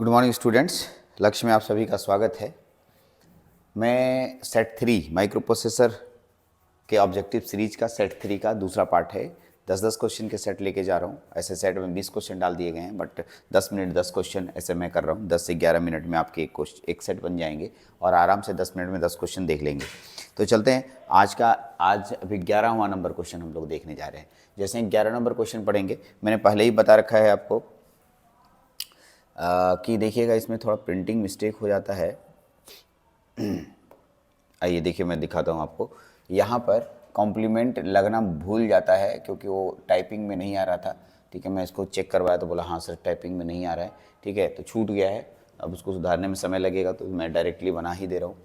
Good morning students, लक्ष्य में आप सभी का स्वागत है। मैं सेट 3 माइक्रो प्रोसेसर के ऑब्जेक्टिव सीरीज का सेट 3 का दूसरा पार्ट है। 10-10 क्वेश्चन के सेट लेके जा रहा हूँ। ऐसे सेट में 20 क्वेश्चन डाल दिए गए हैं, बट 10 मिनट 10 क्वेश्चन ऐसे मैं कर रहा हूँ। 10 से 11 मिनट में आपके एक सेट बन जाएंगे और आराम से 10 मिनट में 10 क्वेश्चन देख लेंगे। तो चलते हैं। आज अभी 11वां नंबर क्वेश्चन हम लोग देखने जा रहे हैं। जैसे 11 नंबर क्वेश्चन पढ़ेंगे, मैंने पहले ही बता रखा है आपको कि देखिएगा, इसमें थोड़ा प्रिंटिंग मिस्टेक हो जाता है। आइए देखिए, मैं दिखाता हूँ आपको। यहाँ पर कॉम्प्लीमेंट लगना भूल जाता है क्योंकि वो टाइपिंग में नहीं आ रहा था। ठीक है, मैं इसको चेक करवाया तो बोला हाँ सर टाइपिंग में नहीं आ रहा है। ठीक है, तो छूट गया है। अब उसको सुधारने में समय लगेगा, तो मैं डायरेक्टली बना ही दे रहा हूँ।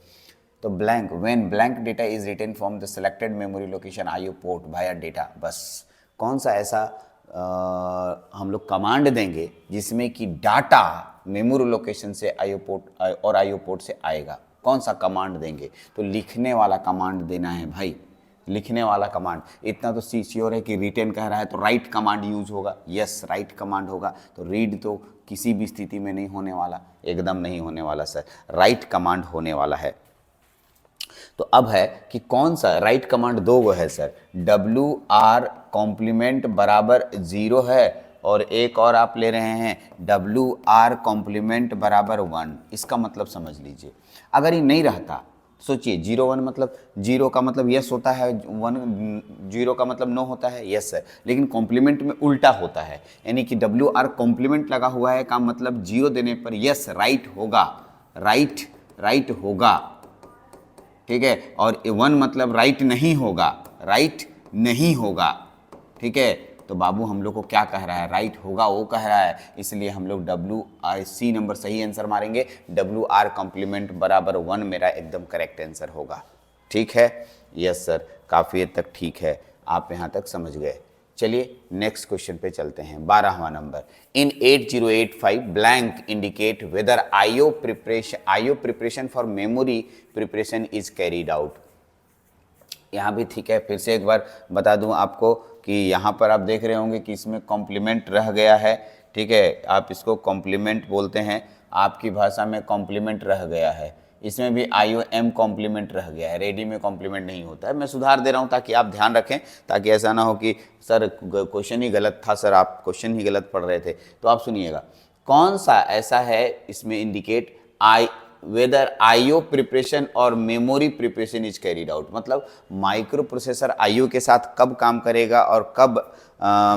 तो blank, when blank data is written from the selected memory location IO port via data. बस कौन सा ऐसा हम लोग कमांड देंगे जिसमें कि डाटा मेमोरी लोकेशन से आईओ पोर्ट और आईओ पोर्ट से आएगा। कौन सा कमांड देंगे? तो लिखने वाला कमांड देना है भाई, लिखने वाला कमांड। इतना तो श्योर है कि रिटर्न कह रहा है तो राइट कमांड यूज होगा। यस, राइट कमांड होगा। तो रीड तो किसी भी स्थिति में नहीं होने वाला, एकदम नहीं होने वाला सर, राइट कमांड होने वाला है। तो अब है कि कौन सा राइट कमांड दो गो है सर। WR कॉम्प्लीमेंट बराबर 0 है और एक और आप ले रहे हैं WR कॉम्प्लीमेंट बराबर 1। इसका मतलब समझ लीजिए, अगर ये नहीं रहता, सोचिए 0-1 मतलब 0 का मतलब यस होता है, 0 का मतलब नो होता है, यस है। लेकिन कॉम्प्लीमेंट में उल्टा होता है, यानी कि WR कॉम्प्लीमेंट लगा हुआ है का मतलब 0 देने पर यस राइट होगा, राइट होगा। ठीक है, और 1 मतलब राइट नहीं होगा, राइट नहीं होगा। ठीक है, तो बाबू हम लोग को क्या कह रहा है? राइट होगा वो कह रहा है, इसलिए हम लोग C नंबर सही आंसर मारेंगे। WR कॉम्प्लीमेंट बराबर 1 मेरा एकदम करेक्ट आंसर होगा। ठीक है, यस सर, काफ़ी हद तक ठीक है, आप यहाँ तक समझ गए। चलिए नेक्स्ट क्वेश्चन पे चलते हैं। 12वां number, in 8085 blank indicate whether IO preparation for memory preparation is carried out. यहाँ भी ठीक है, फिर से एक बार बता दूं आपको कि यहाँ पर आप देख रहे होंगे कि इसमें कॉम्प्लीमेंट रह गया है। ठीक है, आप इसको कॉम्प्लीमेंट बोलते हैं, आपकी भाषा में कॉम्प्लीमेंट रह गया है। इसमें भी IOM कॉम्प्लीमेंट रह गया है, रेडी में कॉम्प्लीमेंट नहीं होता है। मैं सुधार दे रहा हूँ ताकि आप ध्यान रखें, ताकि ऐसा ना हो कि सर क्वेश्चन ही गलत था, सर आप क्वेश्चन ही गलत पढ़ रहे थे। तो आप सुनिएगा, कौन सा ऐसा है इसमें इंडिकेट वेदर आईओ प्रिपरेशन और memory preparation is carried out, मतलब माइक्रो प्रोसेसर आईओ के साथ कब काम करेगा और कब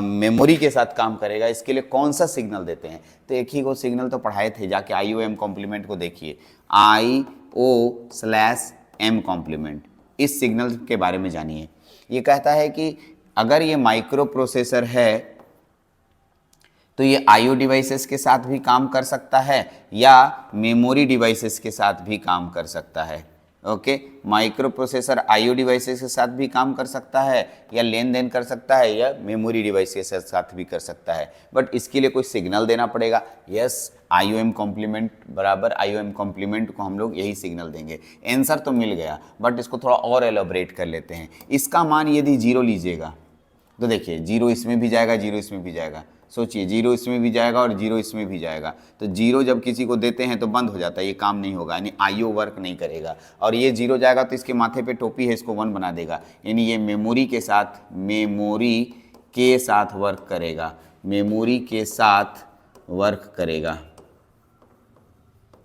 मेमोरी के साथ काम करेगा, इसके लिए कौन सा सिग्नल देते हैं। तो एक ही को सिग्नल तो पढ़ाए थे, जाके IOM कॉम्प्लीमेंट को देखिए, IO/M कॉम्प्लीमेंट, इस सिग्नल के बारे में जानिए। ये कहता है कि अगर ये माइक्रो प्रोसेसर है तो ये IO डिवाइसेस के साथ भी काम कर सकता है या मेमोरी डिवाइसेस के साथ भी काम कर सकता है। Okay, micro processor IO devices के साथ भी काम कर सकता है या लेन देन कर सकता है या मेमोरी डिवाइस के साथ भी कर सकता है, बट इसके लिए कोई सिग्नल देना पड़ेगा। यस, IOM कॉम्प्लीमेंट बराबर IOM कॉम्प्लीमेंट को हम लोग यही सिग्नल देंगे। आंसर तो मिल गया, बट इसको थोड़ा और एलोबरेट कर लेते हैं। इसका मान यदि 0 लीजिएगा तो देखिए 0 इसमें भी जाएगा, 0 इसमें भी जाएगा। सोचिए 0 इसमें भी जाएगा और 0 इसमें भी जाएगा, तो 0 जब किसी को देते हैं तो बंद हो जाता है, ये काम नहीं होगा, यानी IO वर्क नहीं करेगा। और ये 0 जाएगा तो इसके माथे पे टोपी है, इसको 1 बना देगा, यानी ये मेमोरी के साथ वर्क करेगा, मेमोरी के साथ वर्क करेगा,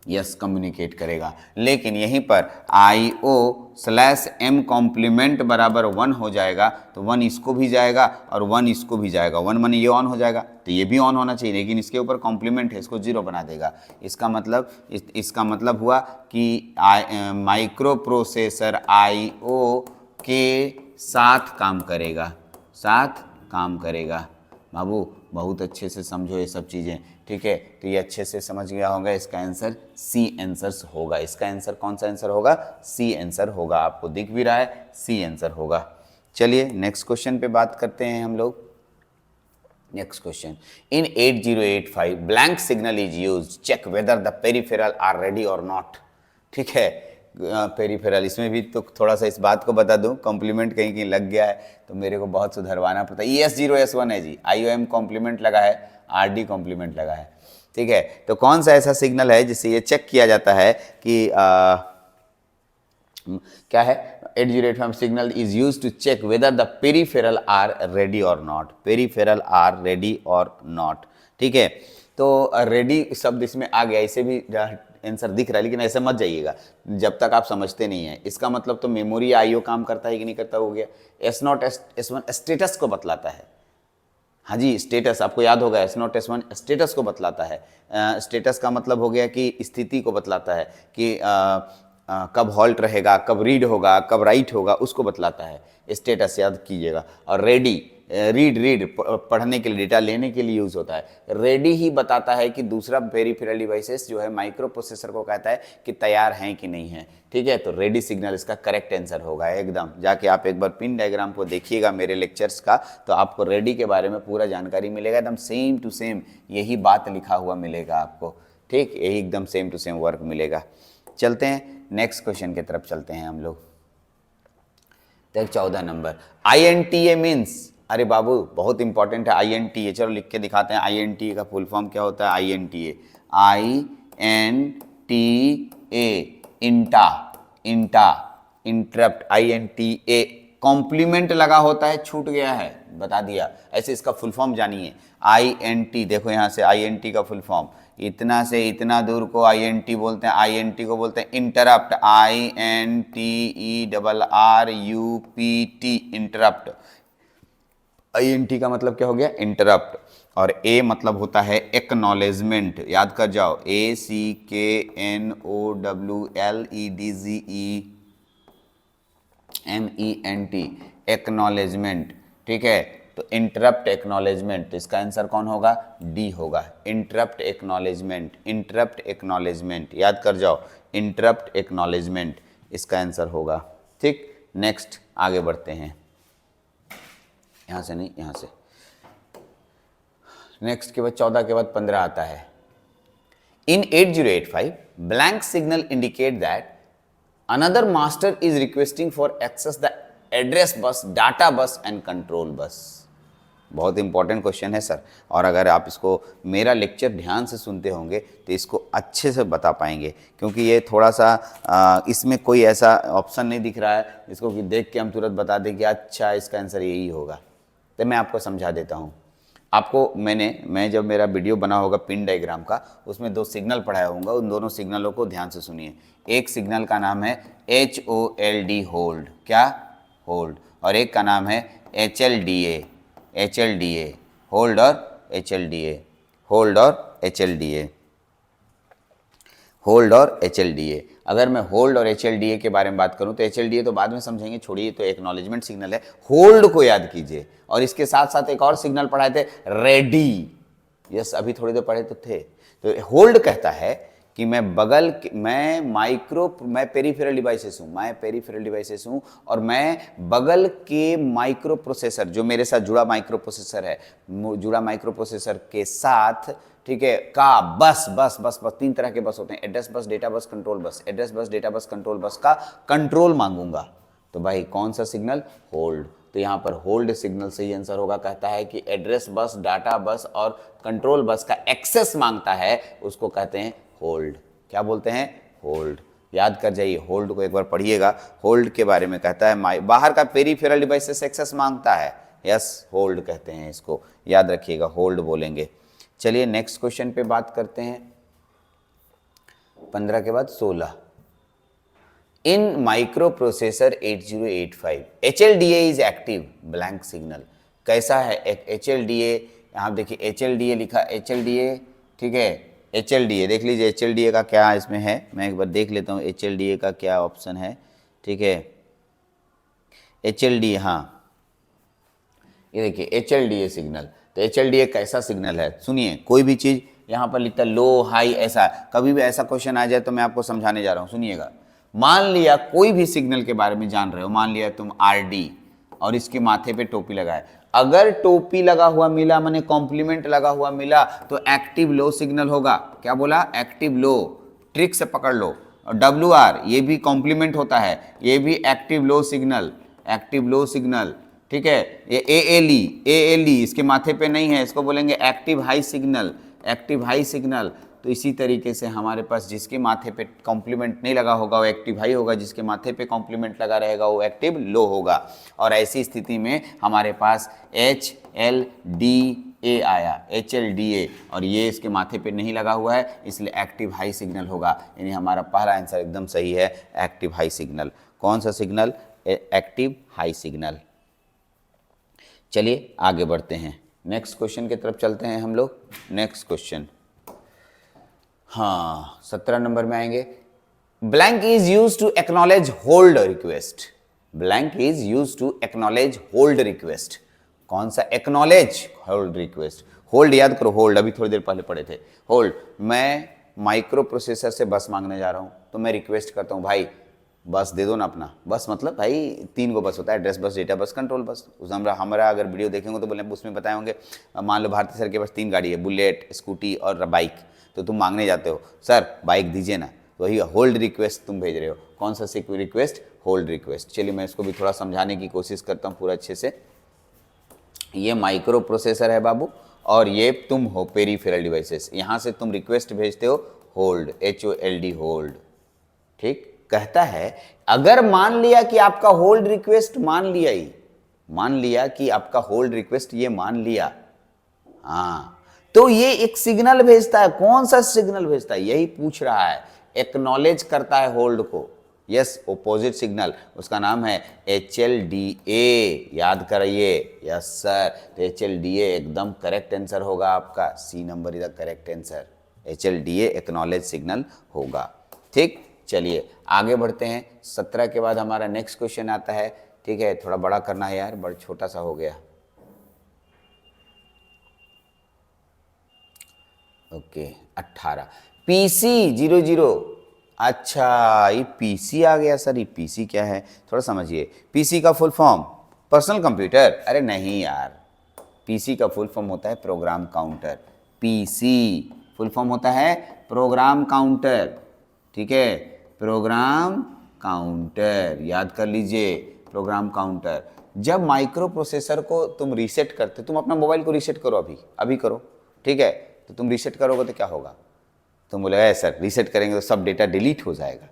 यस कम्युनिकेट करेगा। लेकिन यहीं पर IO/M कॉम्प्लीमेंट बराबर 1 हो जाएगा, तो 1 इसको भी जाएगा और 1 इसको भी जाएगा। 1 माने ये ऑन हो जाएगा, तो ये भी ऑन होना चाहिए, लेकिन इसके ऊपर कॉम्प्लीमेंट है, इसको 0 बना देगा। इसका मतलब हुआ कि माइक्रो प्रोसेसर IO के साथ काम करेगा। बाबू बहुत अच्छे से समझो ये सब चीज़ें, ठीक है। तो ये अच्छे से समझ गया होगा, इसका आंसर C आंसर होगा। इसका आंसर कौन सा आंसर होगा? C आंसर होगा, आपको दिख भी रहा है C आंसर होगा। चलिए नेक्स्ट क्वेश्चन पे बात करते हैं हम लोग। Next question, in 8085 blank signal is used, check whether the peripheral are ready और नॉट। ठीक है, पेरिफेरल, इसमें भी तो थोड़ा सा इस बात को बता दूं, कॉम्प्लीमेंट कहीं कहीं लग गया है तो मेरे को बहुत सुधरवाना पड़ता है। ES0S1 है जी, IOM कॉम्प्लीमेंट लगा है, RD कॉम्प्लीमेंट लगा है, ठीक है। तो कौन सा ऐसा सिग्नल है जिससे ये चेक किया जाता है कि क्या है, 8085 signal is use to check whether the peripheral are ready और नॉट, पेरिफेरल आर रेडी और नॉट, ठीक है। तो रेडी शब्द इसमें आ गया, इसे भी आंसर दिख रहा है, लेकिन ऐसे मत जाइएगा जब तक आप समझते नहीं है। इसका मतलब तो मेमोरी IO काम करता है कि नहीं करता, हो गया। S0 S1 स्टेटस को बतलाता है, हाँ जी, स्टेटस आपको याद होगा, S0 S1 स्टेटस को बतलाता है। स्टेटस का मतलब हो गया कि स्थिति को बतलाता है कि कब हॉल्ट रहेगा, कब रीड होगा, कब राइट होगा, उसको बतलाता है, स्टेटस याद कीजिएगा। और रेडी, रीड पढ़ने के लिए, डेटा लेने के लिए यूज़ होता है। रेडी ही बताता है कि दूसरा पेरिफेरल डिवाइसेस जो है माइक्रो प्रोसेसर को कहता है कि तैयार हैं कि नहीं है, ठीक है। तो रेडी सिग्नल इसका करेक्ट आंसर होगा एकदम। जाके आप एक बार पिन डायग्राम को देखिएगा मेरे लेक्चर्स का, तो आपको रेडी के बारे में पूरा जानकारी मिलेगा, एकदम सेम टू सेम यही बात लिखा हुआ मिलेगा आपको, ठीक, यही एकदम सेम टू सेम वर्क मिलेगा। चलते हैं नेक्स्ट क्वेश्चन की तरफ चलते हैं हम लोग। 14 नंबर, INTA मीन्स, अरे बाबू बहुत इंपॉर्टेंट है INTA, चलो लिख के दिखाते हैं। INTA का फुल फॉर्म क्या होता है? INTA, इंटा, इंटरप्ट, INTA कॉम्प्लीमेंट लगा होता है, छूट गया है, बता दिया। ऐसे इसका फुल फॉर्म जानिए, INT, देखो यहाँ से INT का फुल फॉर्म, इतना से इतना दूर को INT बोलते हैं, INT को बोलते हैं इंटरप्ट, INTERRUPT, इंटरप्ट। INT का मतलब क्या हो गया? इंटरप्ट। और A मतलब होता है एक्नॉलेजमेंट, याद कर जाओ, ACKNOWLEDGEMENT, एक्नॉलेजमेंट, ठीक है। तो इंटरप्ट एक्नॉलेजमेंट, तो इसका आंसर कौन होगा? D होगा, इंटरप्ट एक्नॉलेजमेंट, इंटरप्ट एक्नॉलेजमेंट, याद कर जाओ, इंटरप्ट एक्नॉलेजमेंट इसका आंसर होगा, ठीक। नेक्स्ट आगे बढ़ते हैं, यहाँ से नहीं, यहाँ से नेक्स्ट के बाद 14 के बाद 15 आता है। In 8085 blank signal indicate that another master is requesting for access the address bus, data bus and control bus. बहुत इंपॉर्टेंट क्वेश्चन है सर, और अगर आप इसको मेरा लेक्चर ध्यान से सुनते होंगे तो इसको अच्छे से बता पाएंगे, क्योंकि ये थोड़ा सा इसमें कोई ऐसा ऑप्शन नहीं दिख रहा है इसको कि देख के हम तुरंत बता दें कि अच्छा इसका आंसर यही होगा। तो मैं आपको समझा देता हूँ। आपको मैं जब मेरा वीडियो बना होगा पिन डायग्राम का, उसमें 2 सिग्नल पढ़ाया होगा, उन दोनों सिग्नलों को ध्यान से सुनिए। एक सिग्नल का नाम है HOLD, होल्ड, क्या? होल्ड। और एक का नाम है HLDA, होल्ड और HLDA, होल्ड और HLDA, होल्ड और HLDA। अगर मैं होल्ड और HLDA के बारे में बात करूं तो HLDA तो बाद में समझेंगे, छोड़िए, तो एक्नॉलेजमेंट सिग्नल है। होल्ड को याद कीजिए, और इसके साथ साथ एक और सिग्नल पढ़ाए थे, रेडी, यस, अभी थोड़ी देर पढ़े तो थे। तो होल्ड कहता है कि मैं पेरिफेरल डिवाइसेस हूँ, और मैं बगल के माइक्रो प्रोसेसर, जो मेरे साथ जुड़ा माइक्रो प्रोसेसर है, जुड़ा माइक्रो प्रोसेसर के साथ, ठीक है, का बस 3 तरह के बस होते हैं, address bus, data bus, control bus. Address bus, data bus, control bus का कंट्रोल मांगूंगा, तो भाई कौन सा सिग्नल? होल्ड। तो यहाँ पर होल्ड सिग्नल सही आंसर होगा। कहता है कि एड्रेस बस, डाटा बस और कंट्रोल बस का एक्सेस मांगता है, उसको कहते हैं होल्ड। क्या बोलते हैं? होल्ड। याद कर जाइए, होल्ड को एक बार पढ़िएगा। होल्ड के बारे में कहता है बाहर का पेरिफेरल डिवाइसेस एक्सेस मांगता है, यस, होल्ड कहते हैं इसको, याद रखिएगा, होल्ड बोलेंगे। चलिए नेक्स्ट क्वेश्चन पे बात करते हैं। 15 के बाद 16, in microprocessor 8085 HLDA is active, blank signal. कैसा है एक HLDA? यहाँ देखिए HLDA लिखा, HLDA, ठीक है, HLDA देख लीजिए, HLDA का क्या इसमें है, मैं एक बार देख लेता हूँ HLDA का क्या ऑप्शन है, ठीक है। HLDA, हाँ, ये देखिए HLDA सिग्नल। तो HLDA कैसा सिग्नल है? सुनिए, कोई भी चीज़ यहाँ पर लिखता है लो, हाई, ऐसा, कभी भी ऐसा क्वेश्चन आ जाए तो मैं आपको समझाने जा रहा हूँ, सुनिएगा। मान लिया कोई भी सिग्नल के बारे में जान रहे हो, मान लिया तुम RD और इसके माथे पे टोपी लगाए, अगर टोपी लगा हुआ मिला, माने कॉम्प्लीमेंट लगा हुआ मिला, तो एक्टिव लो सिग्नल होगा। क्या बोला? Active low. ट्रिक से पकड़ लो, और WR ये भी कॉम्प्लीमेंट होता है, ये भी active low signal, active low signal, ठीक है। ये ALE इसके माथे पे नहीं है, इसको बोलेंगे active high signal, active high signal. तो इसी तरीके से हमारे पास जिसके माथे पे कॉम्प्लीमेंट नहीं लगा होगा वो एक्टिव हाई होगा, जिसके माथे पे कॉम्प्लीमेंट लगा रहेगा वो एक्टिव लो होगा। और ऐसी स्थिति में हमारे पास HLDA आया, HLDA, और ये इसके माथे पे नहीं लगा हुआ है इसलिए एक्टिव हाई सिग्नल होगा। यानी हमारा पहला आंसर एकदम सही है, एक्टिव हाई सिग्नल। कौन सा सिग्नल? Active high signal. चलिए आगे बढ़ते हैं, नेक्स्ट क्वेश्चन की तरफ चलते हैं हम लोग। नेक्स्ट क्वेश्चन, हाँ 17 नंबर में आएंगे। Blank is use to acknowledge hold request, blank is use to acknowledge hold request. कौन सा? Acknowledge hold request. होल्ड याद करो, होल्ड अभी थोड़ी देर पहले पढ़े थे। होल्ड, मैं माइक्रो प्रोसेसर से बस मांगने जा रहा हूं तो मैं रिक्वेस्ट करता हूं भाई बस दे दो ना अपना। बस मतलब भाई 3 गो बस होता है, address bus, data bus, control bus. उस हमारा अगर वीडियो देखेंगे तो बोले उसमें बताए होंगे, मान लो भारती सर के पास 3 गाड़ी है, बुलेट, स्कूटी और बाइक, तो तुम मांगने जाते हो सर बाइक दीजिए ना, वही होल्ड रिक्वेस्ट तुम भेज रहे हो। कौन सा रिक्वेस्ट? Hold request. चलिए मैं इसको भी थोड़ा समझाने की कोशिश करता हूँ पूरा अच्छे से। ये माइक्रो प्रोसेसर है बाबू, और ये तुम हो पेरिफेरल डिवाइसेस, यहाँ से तुम रिक्वेस्ट भेजते हो होल्ड, HOLD होल्ड, ठीक। कहता है अगर मान लिया कि आपका होल्ड रिक्वेस्ट मान लिया ही, मान लिया कि आपका होल्ड रिक्वेस्ट ये मान लिया, हाँ, तो ये एक सिग्नल भेजता है। कौन सा सिग्नल भेजता है? यही पूछ रहा है। एक्नॉलेज करता है होल्ड को, यस, ऑपोजिट सिग्नल, उसका नाम है HLDA। याद करिए, यस सर। तो HLDA एकदम करेक्ट आंसर होगा आपका, C number is the correct answer. HLDA acknowledge signal होगा, ठीक। चलिए आगे बढ़ते हैं। 17 के बाद हमारा नेक्स्ट क्वेश्चन आता है, ठीक है। थोड़ा बड़ा करना है यार, बड़ा छोटा सा हो गया। Okay 18 PC00। अच्छा ये PC आ गया सर, ये PC क्या है थोड़ा समझिए। PC का फुल फॉर्म पर्सनल कंप्यूटर? अरे नहीं यार, PC का फुल फॉर्म होता है program counter. PC full form होता है प्रोग्राम काउंटर, ठीक है, प्रोग्राम काउंटर, याद कर लीजिए, प्रोग्राम काउंटर। जब माइक्रो प्रोसेसर को तुम रीसेट करते, तुम अपना मोबाइल को रीसेट करो, अभी अभी करो, ठीक है। तो तुम रीसेट करोगे तो क्या होगा? तुम बोलेगा सर रीसेट करेंगे तो सब डेटा डिलीट हो जाएगा।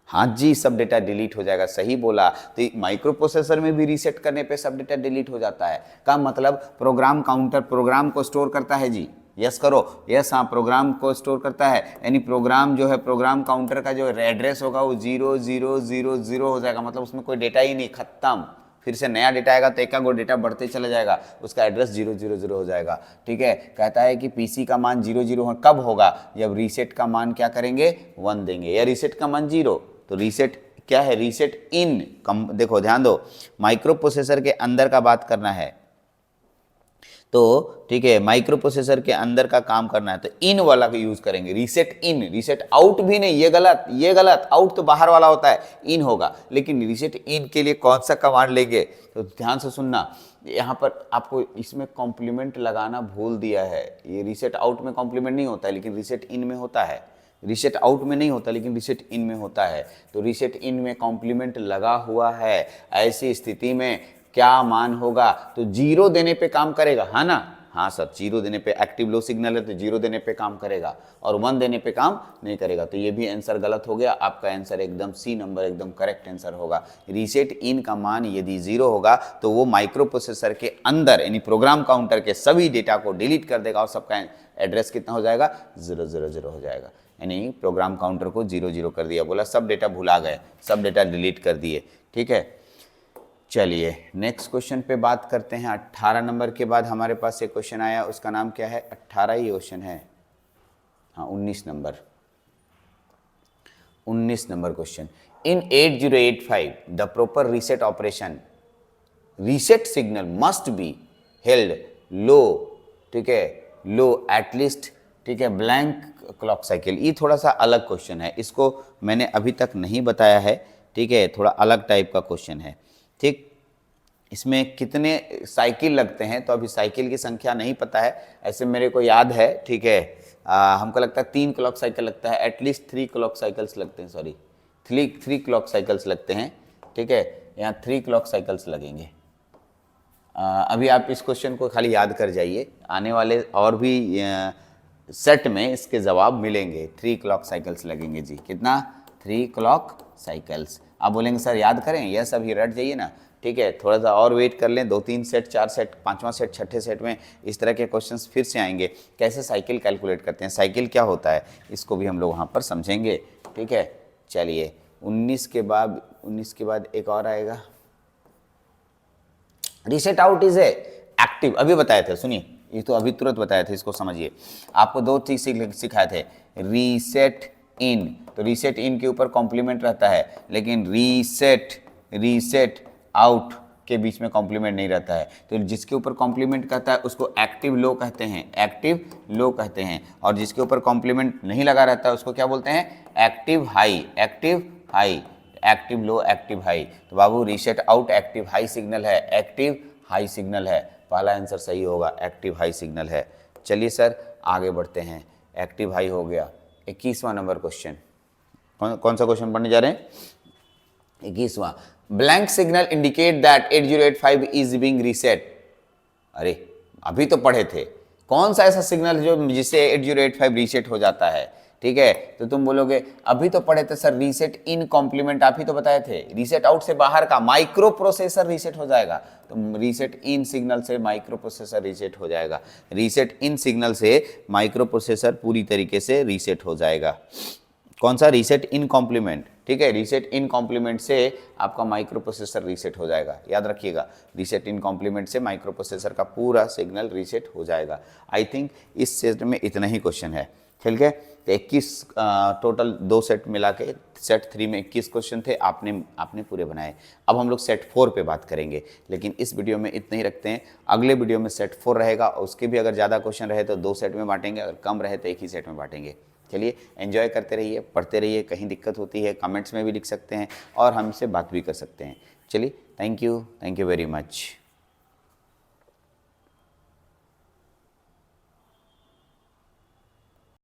हाँ जी, सब डेटा डिलीट हो जाएगा, सही बोला। तो माइक्रो प्रोसेसर में भी रीसेट करने पे सब डेटा डिलीट हो जाता है। का मतलब प्रोग्राम काउंटर प्रोग्राम को स्टोर करता है जी, यस करो, यस हाँ, प्रोग्राम को स्टोर करता है। यानी प्रोग्राम जो है, प्रोग्राम काउंटर का जो एड्रेस होगा वो 0000 हो जाएगा, मतलब उसमें कोई डेटा ही नहीं, खत्म। फिर से नया डेटा आएगा तो एक गो डेटा बढ़ते चला जाएगा, उसका एड्रेस 000 हो जाएगा, ठीक है। कहता है कि PC का मान 00 कब होगा? जब रीसेट का मान क्या करेंगे? 1 देंगे, या रीसेट का मान 0। तो रीसेट क्या है? रीसेट इन, देखो ध्यान दो, माइक्रो प्रोसेसर के अंदर का बात करना है तो, ठीक है, माइक्रो प्रोसेसर के अंदर का काम करना है तो इन वाला का यूज करेंगे। रीसेट इन, रीसेट आउट भी नहीं, ये गलत, ये गलत। आउट तो बाहर वाला होता है, इन होगा। लेकिन रीसेट इन के लिए कौन सा कमांड लेंगे? तो ध्यान से सुनना, यहाँ पर आपको इसमें कॉम्प्लीमेंट लगाना भूल दिया है। ये रीसेट आउट में कॉम्प्लीमेंट नहीं होता है, लेकिन रीसेट इन में होता है। रीसेट आउट में नहीं होता, लेकिन रीसेट इन में होता है। तो रीसेट इन में कॉम्प्लीमेंट लगा हुआ है, ऐसी स्थिति में क्या मान होगा? तो 0 देने पे काम करेगा, है ना? हाँ सर, 0 देने पे, एक्टिव लो सिग्नल है तो 0 देने पे काम करेगा, और 1 देने पे काम नहीं करेगा। तो ये भी आंसर गलत हो गया। आपका आंसर एकदम C नंबर एकदम करेक्ट आंसर होगा। रीसेट इन का मान यदि 0 होगा तो वो माइक्रो प्रोसेसर के अंदर यानी प्रोग्राम काउंटर के सभी डेटा को डिलीट कर देगा, और सबका एड्रेस कितना हो जाएगा? 000 हो जाएगा। यानी प्रोग्राम काउंटर को 00 कर दिया, बोला सब डेटा भुला गए, सब डेटा डिलीट कर दिए, ठीक है। चलिए नेक्स्ट क्वेश्चन पे बात करते हैं। 18 नंबर के बाद हमारे पास एक क्वेश्चन आया, उसका नाम क्या है? 18 ही क्वेश्चन है, हाँ 19 number, 19 number question. In 8085 the proper reset operation, reset signal must be held low, ठीक है, लो एटलीस्ट, ठीक है, ब्लैंक क्लॉक साइकिल। ये थोड़ा सा अलग क्वेश्चन है, इसको मैंने अभी तक नहीं बताया है, ठीक है, थोड़ा अलग टाइप का क्वेश्चन है, ठीक। इसमें कितने साइकिल लगते हैं तो अभी साइकिल की संख्या नहीं पता है, ऐसे मेरे को याद है, ठीक है, हमको लगता है 3 क्लॉक साइकिल लगता है, एटलीस्ट 3 क्लॉक साइकिल्स लगते हैं, सॉरी 3 क्लॉक साइकिल्स लगते हैं, ठीक है, यहाँ 3 क्लॉक साइकिल्स लगेंगे। अभी आप इस क्वेश्चन को खाली याद कर जाइए, आने वाले और भी सेट में इसके जवाब मिलेंगे। 3 क्लॉक साइकिल्स लगेंगे जी, कितना? 3 क्लॉक साइकिल्स। आप बोलेंगे सर याद करें, यस अभी रट जाइए ना, ठीक है, थोड़ा सा और वेट कर लें, 2-3 सेट, 4 सेट, 5वां सेट, 6ठे सेट में इस तरह के क्वेश्चंस फिर से आएंगे। कैसे साइकिल कैलकुलेट करते हैं, साइकिल क्या होता है, इसको भी हम लोग वहाँ पर समझेंगे, ठीक है। चलिए 19 के बाद एक और आएगा, reset out is a active, अभी बताए थे, सुनिए, ये तो अभी तुरंत बताए थे, इसको समझिए। आपको 2 चीज सिखाए थे, रीसेट इन, तो रीसेट इन के ऊपर कॉम्प्लीमेंट रहता है, लेकिन रीसेट आउट के बीच में कॉम्प्लीमेंट नहीं रहता है। तो जिसके ऊपर कॉम्प्लीमेंट कहता है उसको एक्टिव लो कहते हैं, एक्टिव लो कहते हैं, और जिसके ऊपर कॉम्प्लीमेंट नहीं लगा रहता है उसको क्या बोलते हैं? Active high, active high, active low, active high. तो बाबू reset out active high signal है, एक्टिव हाई सिग्नल है, पहला आंसर सही होगा, एक्टिव हाई सिग्नल है। चलिए सर आगे बढ़ते हैं, एक्टिव हाई हो गया। 21वां नंबर क्वेश्चन, कौन सा क्वेश्चन पढ़ने जा रहे हैं? 21वां, blank signal indicate that 8085 is being reset. अरे अभी तो पढ़े थे, कौन सा ऐसा सिग्नल जो जिससे 8085 रीसेट हो जाता है, ठीक है। तो तुम बोलोगे अभी तो पढ़े थे सर, रीसेट इन कॉम्प्लीमेंट आप ही तो बताए थे, रीसेट आउट से बाहर का माइक्रो प्रोसेसर रीसेट हो जाएगा, तो रीसेट इन सिग्नल से माइक्रो प्रोसेसर रीसेट हो जाएगा, रीसेट इन सिग्नल से माइक्रो प्रोसेसर पूरी तरीके से रीसेट हो जाएगा। कौन सा? रीसेट इन कॉम्प्लीमेंट, ठीक है, रीसेट इन कॉम्प्लीमेंट से आपका माइक्रो प्रोसेसर रीसेट हो जाएगा, याद रखिएगा, रीसेट इन कॉम्प्लीमेंट से माइक्रो प्रोसेसर का पूरा सिग्नल रीसेट हो जाएगा। आई थिंक इस सेट में इतना ही क्वेश्चन है, ठीक है। तो 21 टोटल 2 सेट मिला के सेट 3 में 21 क्वेश्चन थे, आपने पूरे बनाए। अब हम लोग सेट 4 पे बात करेंगे, लेकिन इस वीडियो में इतना ही रखते हैं। अगले वीडियो में सेट 4 रहेगा, उसके भी अगर ज़्यादा क्वेश्चन रहे तो 2 सेट में बांटेंगे, अगर कम रहे तो एक ही सेट में बांटेंगे। चलिए एंजॉय करते रहिए, पढ़ते रहिए, कहीं दिक्कत होती है कमेंट्स में भी लिख सकते हैं और हमसे बात भी कर सकते हैं। चलिए थैंक यू वेरी मच।